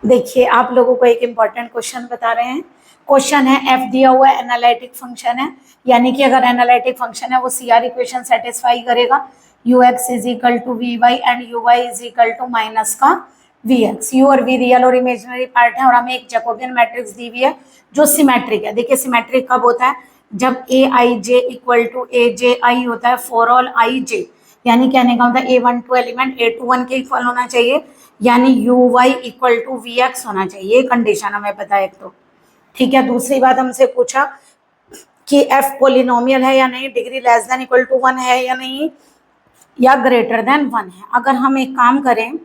देखिए आप लोगों को एक इम्पॉर्टेंट क्वेश्चन बता रहे हैं। क्वेश्चन है एफ दिया हुआ है, एनालिटिक फंक्शन है, यानी कि अगर एनालिटिक फंक्शन है वो सीआर इक्वेशन सेटिस्फाई करेगा। U x is equal to v y and u y is equal to minus का वी एक्स। यू और वी रियल और इमेजिनरी पार्ट है और हमें एक जैकोबियन मैट्रिक्स दी हुई है जो सिमेट्रिक है। देखिए सिमेट्रिक कब होता है, जब ए आई जे इक्वल टू ए जे आई होता है फॉर ऑल आई जे, यानी कहने का मतलब A12 एलिमेंट A21 के इक्वल होना चाहिए, यानी u Y equal to we x होना चाहिए। ये कंडीशन हमें पता है एक तो, ठीक है। दूसरी बात हमसे पूछा कि एफ पोलिनोमियल है या नहीं, degree less than equal to 1 है या नहीं, या ग्रेटर देन 1 है। अगर हम एक काम करें,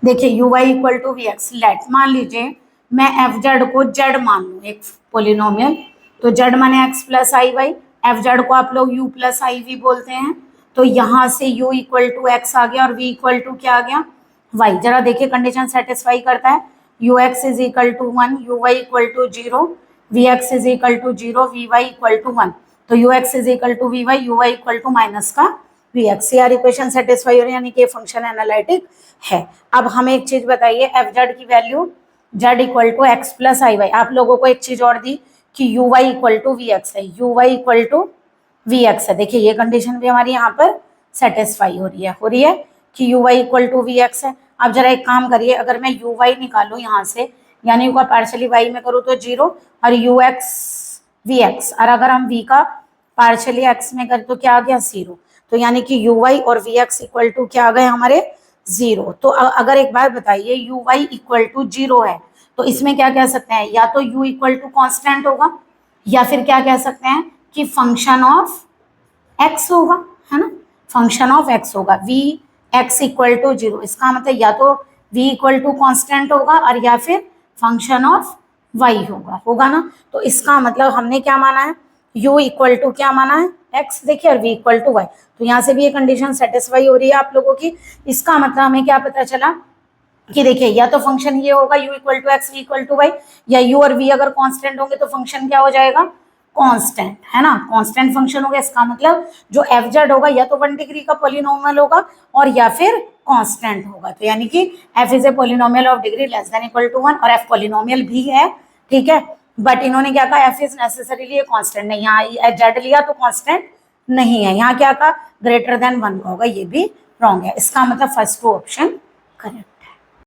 देखिए u Y equal to we x, let मान लीजिए मैं एफ जेड को जेड मान लूँ एक पोलिनोमियल, तो जेड माने x plus I Y, F Z को आप लोग यू प्लस आई वी बोलते हैं। तो यहाँ से u इक्वल टू एक्स आ गया और v इक्वल टू क्या आ गया, y। जरा देखिए कंडीशन सेटिस्फाई करता है, u x is equal to 1, u Y equal to 0, v x is equal to 0, v y equal to 1। तो u x is equal to v y, u Y equal to minus का v x. यार equation satisfy हो रही है, यानी कि function analytic है। अब हमें एक चीज बताइए, एफ जेड की value Z equal to X plus I Y. आप लोगों को एक चीज और दी कि you Y equal to we x है, U Y equal to we x है। देखिए ये कंडीशन भी हमारी यहाँ पर सेटिस्फाई हो रही है कि you Y equal to we x है। अब जरा एक काम करिए, अगर मैं यू वाई निकालूँ यहाँ से, यानी यू का पार्शली वाई में करूँ तो 0 और यू एक्स वी एक्स, और अगर हम वी का पार्शली एक्स में करें तो क्या आ गया 0। तो यानी कि यू वाई और वी एक्स इक्वल टू क्या आ गए हमारे 0। तो अगर एक बार बताइए यू वाई इक्वल टू 0 है तो इसमें क्या कह सकते हैं, या तो यू इक्वल टू कॉन्स्टेंट होगा, या फिर क्या कह सकते हैं कि फंक्शन ऑफ एक्स होगा, है ना, फंक्शन ऑफ एक्स होगा। वी एक्स इक्वल टू 0, इसका मतलब या तो वी इक्वल टू कॉन्स्टेंट होगा और या फिर फंक्शन ऑफ वाई होगा ना। तो इसका मतलब हमने क्या माना है, u इक्वल टू क्या माना है x, देखिए, और v इक्वल टू वाई। तो यहाँ से भी ये कंडीशन सेटिस्फाई हो रही है आप लोगों की। इसका मतलब हमें क्या पता चला कि देखिए या तो फंक्शन ये होगा u equal to x, v equal to y, या u और v अगर कांस्टेंट होंगे तो फंक्शन क्या हो जाएगा, कांस्टेंट, है ना, कांस्टेंट फंक्शन होगा। इसका मतलब जो एफ जेड होगा या तो 1 डिग्री का पॉलिनोमियल होगा और या फिर कांस्टेंट होगा। तो यानी कि f is a polynomial of degree less than equal to 1, और f पॉलिनोमियल भी है, ठीक है। बट इन्होंने क्या कहा, f is necessarily a constant नहीं, यहाँ जेड लिया तो कांस्टेंट नहीं है, यहाँ क्या कहा ग्रेटर देन 1 का होगा, ये भी रॉन्ग है। इसका मतलब फर्स्ट ऑप्शन करेक्ट।